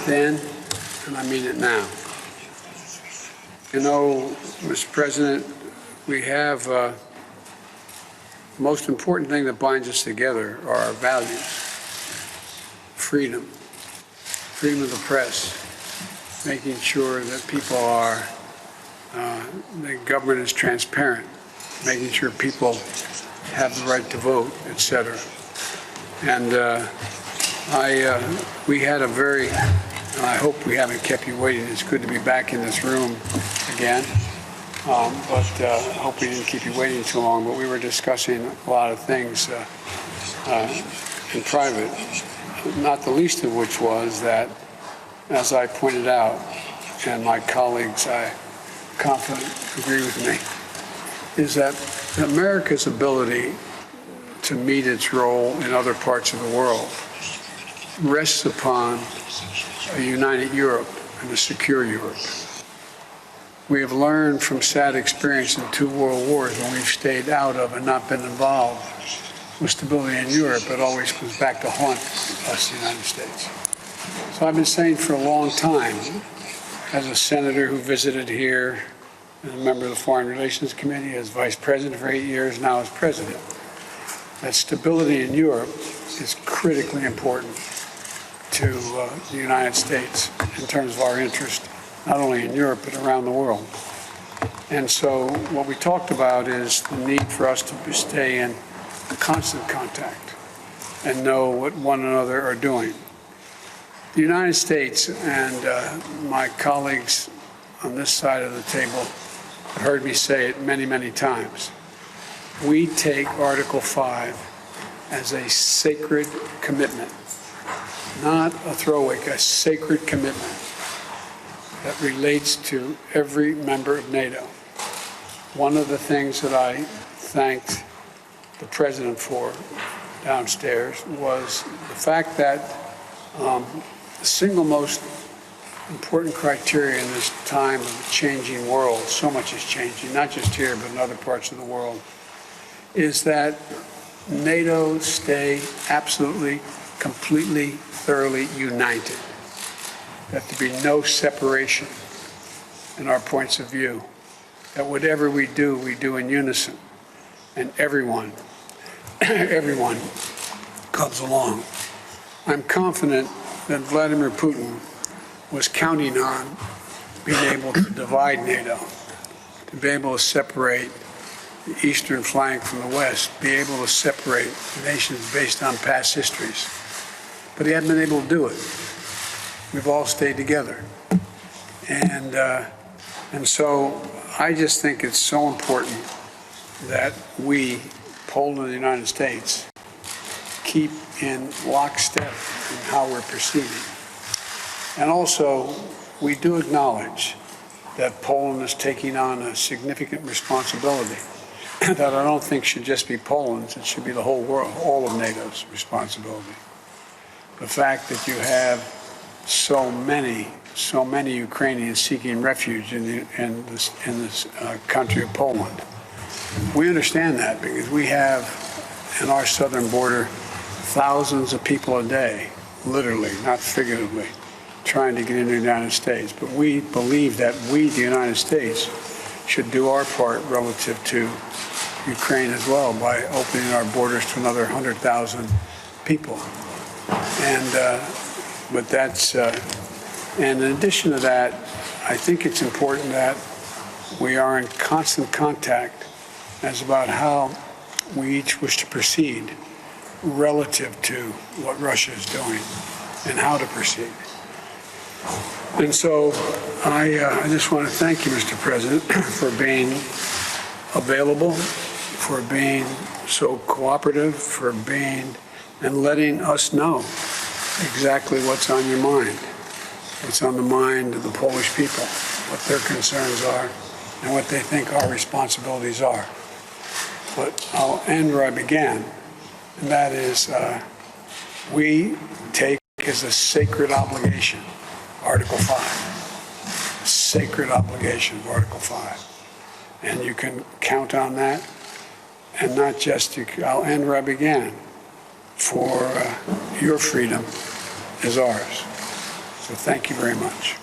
then, and I mean it now. You know, Mr. President, we have the most important thing that binds us together are our values. Freedom, freedom of the press, making sure that people are, the government is transparent, making sure people have the right to vote, et cetera. And we had a very, and I hope we haven't kept you waiting. It's good to be back in this room again. But I hope we didn't keep you waiting too long. But we were discussing a lot of things in private, not the least of which was that, as I pointed out, and my colleagues, I confident agree with me, is that America's ability to meet its role in other parts of the world rests upon a united Europe and a secure Europe. We have learned from sad experience in 2 world wars when we've stayed out of and not been involved with stability in Europe. It always comes back to haunt us, the United States. So I've been saying for a long time, as a senator who visited here, as a member of the Foreign Relations Committee, as vice president for 8 years, now as president, that stability in Europe is critically important to the United States in terms of our interest, not only in Europe, but around the world. And so what we talked about is the need for us to stay in constant contact and know what one another are doing. The United States and my colleagues on this side of the table have heard me say it many, many times. We take Article 5 as a sacred commitment, not a throwaway, a sacred commitment that relates to every member of NATO. One of the things that I thanked the President for downstairs was the fact that the single most important criteria in this time of a changing world, so much is changing, not just here, but in other parts of the world, is that NATO stay absolutely, completely, thoroughly united. That there be no separation in our points of view. That whatever we do in unison. And everyone comes along. I'm confident that Vladimir Putin was counting on being able to divide NATO, to be able to separate the eastern flank from the west, be able to separate nations based on past histories. But he hadn't been able to do it. We've all stayed together. And so I just think it's so important that we, Poland and the United States, keep in lockstep in how we're proceeding. And also, we do acknowledge that Poland is taking on a significant responsibility that I don't think should just be Poland's, it should be the whole world, all of NATO's responsibility. The fact that you have so many Ukrainians seeking refuge in this country of Poland. We understand that because we have in our southern border thousands of people a day, literally, not figuratively, trying to get into the United States. But we believe that we, the United States, should do our part relative to Ukraine as well by opening our borders to another 100,000 people. But that's, and in addition to that, I think it's important that we are in constant contact as about how we each wish to proceed relative to what Russia is doing and how to proceed. And so I just want to thank you, Mr. President, for being available, for being so cooperative, for being and letting us know exactly what's on your mind, what's on the mind of the Polish people, what their concerns are, and what they think our responsibilities are. But I'll end where I began, and that is we take as a sacred obligation Article 5, a sacred obligation of Article 5. And you can count on that, and not just, I'll end where I began, for your freedom is ours. So thank you very much.